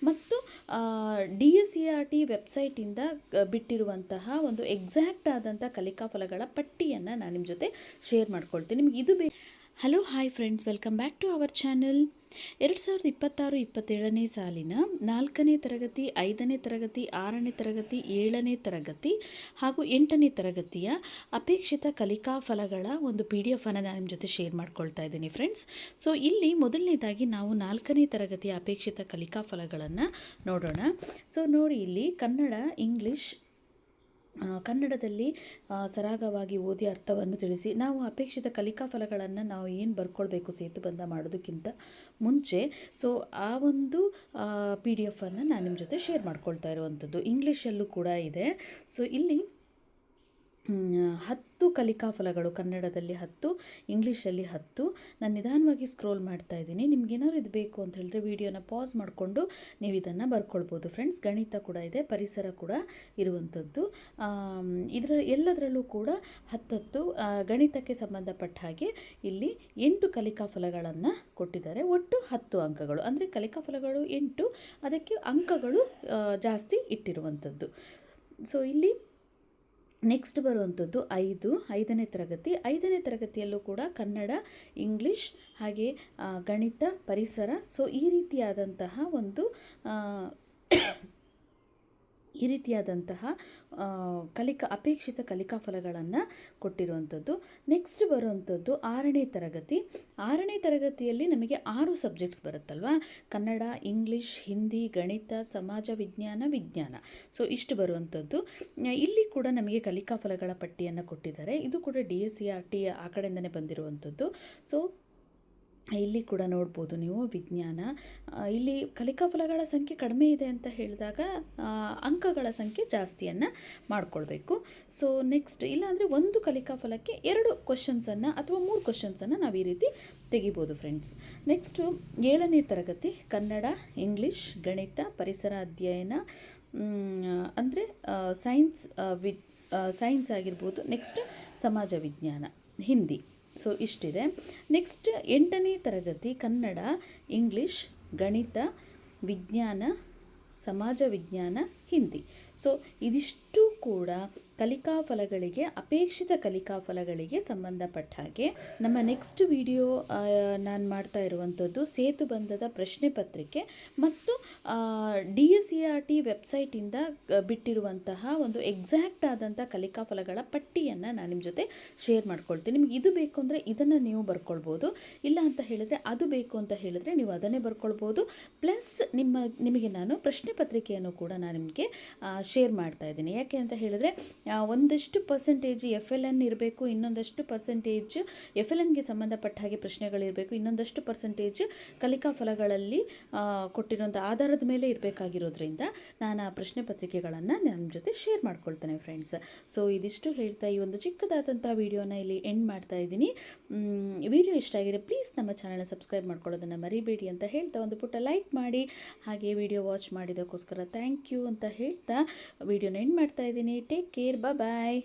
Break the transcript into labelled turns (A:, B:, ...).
A: ಮತ್ತು DSERT ವೆಬ್ಸೈಟಿಂದ ಬಿಟ್ಟಿರುವಂತಹ ಒಂದು exact ಆದಂಥ ಕಲಿಕಾಫಲಗಳ ಪಟ್ಟಿಯನ್ನು ನಾನು ನಿಮ್ಮ ಜೊತೆ ಶೇರ್ ಮಾಡ್ಕೊಳ್ತೀನಿ. ನಿಮ್ಗೆ ಇದು hello hi friends, welcome back to our channel. 2026-27ನೇ ಸಾಲಿನ 4ನೇ ತರಗತಿ, 5ನೇ ತರಗತಿ, 6ನೇ ತರಗತಿ, 7ನೇ ತರಗತಿ ಹಾಗೂ 8ನೇ ತರಗತಿಯ ಅಪೇಕ್ಷಿತ ಕಲಿಕಾ ಫಲಗಳ ಒಂದು PDF ಅನ್ನು ನಾನು ನಿಮ್ಮ ಜೊತೆ ಶೇರ್ ಮಾಡ್ಕೊಳ್ತಾ ಇದ್ದೀನಿ ಫ್ರೆಂಡ್ಸ್. ಸೊ ಇಲ್ಲಿ ಮೊದಲನೇದಾಗಿ ನಾವು 4ನೇ ತರಗತಿಯ ಅಪೇಕ್ಷಿತ ಕಲಿಕಾ ಫಲಗಳನ್ನು ನೋಡೋಣ. ಸೊ ನೋಡಿ, ಇಲ್ಲಿ ಕನ್ನಡ, ಇಂಗ್ಲಿಷ್, ಕನ್ನಡದಲ್ಲಿ ಸರಾಗವಾಗಿ ಓದಿ ಅರ್ಥವನ್ನು ತಿಳಿಸಿ. ನಾವು ಅಪೇಕ್ಷಿತ ಕಲಿಕಾ ಫಲಗಳನ್ನು ನಾವು ಏನು ಬರ್ಕೊಳ್ಬೇಕು ಸೇತುಬಂಧ ಮಾಡೋದಕ್ಕಿಂತ ಮುಂಚೆ, ಸೊ ಆ ಒಂದು PDF ಅನ್ನು ನಾನು ನಿಮ್ಮ ಜೊತೆ ಶೇರ್ ಮಾಡ್ಕೊಳ್ತಾ ಇರುವಂಥದ್ದು. ಇಂಗ್ಲೀಷಲ್ಲೂ ಕೂಡ ಇದೆ. ಸೊ ಇಲ್ಲಿ 10 ಕಲಿಕಾ ಫಲಗಳು, ಕನ್ನಡದಲ್ಲಿ 10, ಇಂಗ್ಲೀಷಲ್ಲಿ 10. ನಾನು ನಿಧಾನವಾಗಿ ಸ್ಕ್ರೋಲ್ ಮಾಡ್ತಾ ಇದ್ದೀನಿ. ನಿಮ್ಗೇನಾದ್ರು ಇದು ಬೇಕು ಅಂತ ಹೇಳಿದ್ರೆ ವಿಡಿಯೋನ ಪಾಸ್ ಮಾಡಿಕೊಂಡು ನೀವು ಇದನ್ನು ಬರ್ಕೊಳ್ಬೋದು ಫ್ರೆಂಡ್ಸ್. ಗಣಿತ ಕೂಡ ಇದೆ, ಪರಿಸರ ಕೂಡ ಇರುವಂಥದ್ದು. ಎಲ್ಲದರಲ್ಲೂ ಕೂಡ 10 ಗಣಿತಕ್ಕೆ ಸಂಬಂಧಪಟ್ಟ ಹಾಗೆ ಇಲ್ಲಿ 8 ಕಲಿಕಾ ಫಲಗಳನ್ನು ಕೊಟ್ಟಿದ್ದಾರೆ. ಒಟ್ಟು 10 ಅಂಕಗಳು, ಅಂದರೆ ಕಲಿಕಾ ಫಲಗಳು 8, ಅದಕ್ಕೆ ಅಂಕಗಳು ಜಾಸ್ತಿ ಇಟ್ಟಿರುವಂಥದ್ದು. ಸೊ ಇಲ್ಲಿ ನೆಕ್ಸ್ಟ್ ಬರುವಂಥದ್ದು 5ನೇ ತರಗತಿ. 5ನೇ ತರಗತಿಯಲ್ಲೂ ಕೂಡ ಕನ್ನಡ, ಇಂಗ್ಲೀಷ್ ಹಾಗೆ ಗಣಿತ, ಪರಿಸರ, ಸೊ ಈ ರೀತಿಯಾದಂತಹ ಅಪೇಕ್ಷಿತ ಕಲಿಕಾ ಫಲಗಳನ್ನು ಕೊಟ್ಟಿರುವಂಥದ್ದು. ನೆಕ್ಸ್ಟ್ ಬರುವಂಥದ್ದು 6ನೇ ತರಗತಿ. 6ನೇ ತರಗತಿಯಲ್ಲಿ ನಮಗೆ 6 ಸಬ್ಜೆಕ್ಟ್ಸ್ ಬರುತ್ತಲ್ವ: ಕನ್ನಡ, ಇಂಗ್ಲೀಷ್, ಹಿಂದಿ, ಗಣಿತ, ಸಮಾಜ ವಿಜ್ಞಾನ. ಸೊ ಇಷ್ಟು ಬರುವಂಥದ್ದು. ಇಲ್ಲಿ ಕೂಡ ನಮಗೆ ಕಲಿಕಾ ಫಲಗಳ ಪಟ್ಟಿಯನ್ನು ಕೊಟ್ಟಿದ್ದಾರೆ. ಇದು ಕೂಡ DSERT ಆ ಕಡೆಯಿಂದನೇ ಬಂದಿರುವಂಥದ್ದು. ಸೊ ಇಲ್ಲಿ ಕೂಡ ನೋಡ್ಬೋದು ನೀವು ವಿಜ್ಞಾನ. ಇಲ್ಲಿ ಕಲಿಕಾ ಫಲಗಳ ಸಂಖ್ಯೆ ಕಡಿಮೆ ಇದೆ ಅಂತ ಹೇಳಿದಾಗ ಅಂಕಗಳ ಸಂಖ್ಯೆ ಜಾಸ್ತಿಯನ್ನು ಮಾಡಿಕೊಳ್ಬೇಕು. ಸೊ ನೆಕ್ಸ್ಟ್, ಇಲ್ಲಾಂದರೆ ಒಂದು ಕಲಿಕಾ ಫಲಕ್ಕೆ 2 ಕ್ವಶನ್ಸನ್ನು ಅಥವಾ 3 ಕ್ವಶನ್ಸನ್ನು ನಾವು ಈ ರೀತಿ ತೆಗಿಬೋದು ಫ್ರೆಂಡ್ಸ್. ನೆಕ್ಸ್ಟು 7ನೇ ತರಗತಿ. ಕನ್ನಡ, ಇಂಗ್ಲೀಷ್, ಗಣಿತ, ಪರಿಸರ ಅಧ್ಯಯನ, ಅಂದರೆ ಸೈನ್ಸ್ ಆಗಿರ್ಬೋದು. ನೆಕ್ಸ್ಟ್ ಸಮಾಜ ವಿಜ್ಞಾನ, ಹಿಂದಿ. ಸೊ ಇಷ್ಟಿದೆ. ನೆಕ್ಸ್ಟ್ 8ನೇ ತರಗತಿ. ಕನ್ನಡ, ಇಂಗ್ಲೀಷ್, ಗಣಿತ, ವಿಜ್ಞಾನ, ಸಮಾಜ ವಿಜ್ಞಾನ, ಹಿಂದಿ. ಸೊ ಇದಿಷ್ಟು ಕೂಡ ಕಲಿಕಾ ಫಲಗಳಿಗೆ, ಅಪೇಕ್ಷಿತ ಕಲಿಕಾ ಫಲಗಳಿಗೆ ಸಂಬಂಧಪಟ್ಟ ಹಾಗೆ ನಮ್ಮ ನೆಕ್ಸ್ಟ್ ವಿಡಿಯೋ ನಾನು ಮಾಡ್ತಾ ಇರುವಂಥದ್ದು ಸೇತುಬಂಧದ ಪ್ರಶ್ನೆ ಪತ್ರಿಕೆ ಮತ್ತು DSERT ವೆಬ್ಸೈಟಿಂದ ಬಿಟ್ಟಿರುವಂತಹ ಒಂದು ಎಕ್ಸಾಕ್ಟ್ ಆದಂಥ ಕಲಿಕಾ ಫಲಗಳ ಪಟ್ಟಿಯನ್ನು ನಾನು ನಿಮ್ಮ ಜೊತೆ ಶೇರ್ ಮಾಡ್ಕೊಳ್ತೀನಿ. ನಿಮ್ಗೆ ಇದು ಬೇಕು ಅಂದರೆ ಇದನ್ನು ನೀವು ಬರ್ಕೊಳ್ಬೋದು, ಇಲ್ಲ ಅಂತ ಹೇಳಿದರೆ ಅದು ಬೇಕು ಅಂತ ಹೇಳಿದರೆ ನೀವು ಅದನ್ನೇ ಬರ್ಕೊಳ್ಬೋದು. ಪ್ಲಸ್ ನಿಮಗೆ ನಾನು ಪ್ರಶ್ನೆ ಪತ್ರಿಕೆಯನ್ನು ಕೂಡ ನಾನು ನಿಮಗೆ ಶೇರ್ ಮಾಡ್ತಾ ಇದ್ದೀನಿ. ಯಾಕೆ ಅಂತ ಹೇಳಿದರೆ ಒಂದಷ್ಟು ಪರ್ಸೆಂಟೇಜ್ FLN ಇರಬೇಕು, ಇನ್ನೊಂದಷ್ಟು ಪರ್ಸೆಂಟೇಜ್ FLNಗೆ ಸಂಬಂಧಪಟ್ಟ ಹಾಗೆ ಪ್ರಶ್ನೆಗಳಿರಬೇಕು, ಇನ್ನೊಂದಷ್ಟು ಪರ್ಸೆಂಟೇಜ್ ಕಲಿಕಾ ಫಲಗಳಲ್ಲಿ ಕೊಟ್ಟಿರುವಂಥ ಆಧಾರದ ಮೇಲೆ ಇರಬೇಕಾಗಿರೋದ್ರಿಂದ ನಾನು ಆ ಪ್ರಶ್ನೆ ಪತ್ರಿಕೆಗಳನ್ನು ನನ್ನ ಜೊತೆ ಶೇರ್ ಮಾಡ್ಕೊಳ್ತೇನೆ ಫ್ರೆಂಡ್ಸ್. ಸೊ ಇದಿಷ್ಟು ಹೇಳ್ತಾ ಈ ಒಂದು ಚಿಕ್ಕದಾದಂಥ ವಿಡಿಯೋನ ಇಲ್ಲಿ ಎಂಡ್ ಮಾಡ್ತಾ ಇದ್ದೀನಿ. ವಿಡಿಯೋ ಇಷ್ಟ ಆಗಿದೆ ಪ್ಲೀಸ್ ನಮ್ಮ ಚಾನಲ್ನ ಸಬ್ಸ್ಕ್ರೈಬ್ ಮಾಡ್ಕೊಳ್ಳೋದನ್ನು ಮರಿಬೇಡಿ ಅಂತ ಹೇಳ್ತಾ ಒಂದು ಪುಟ್ಟ ಲೈಕ್ ಮಾಡಿ, ಹಾಗೆ ವಿಡಿಯೋ ವಾಚ್ ಮಾಡಿದ್ದಕ್ಕೋಸ್ಕರ ಥ್ಯಾಂಕ್ ಯು ಅಂತ ಹೇಳ್ತಾ ವಿಡಿಯೋನ ಎಂಡ್ ಮಾಡ್ತಾ ಇದ್ದೀನಿ. ಟೇಕ್ ಕೇರ್, ಬಾಯ್.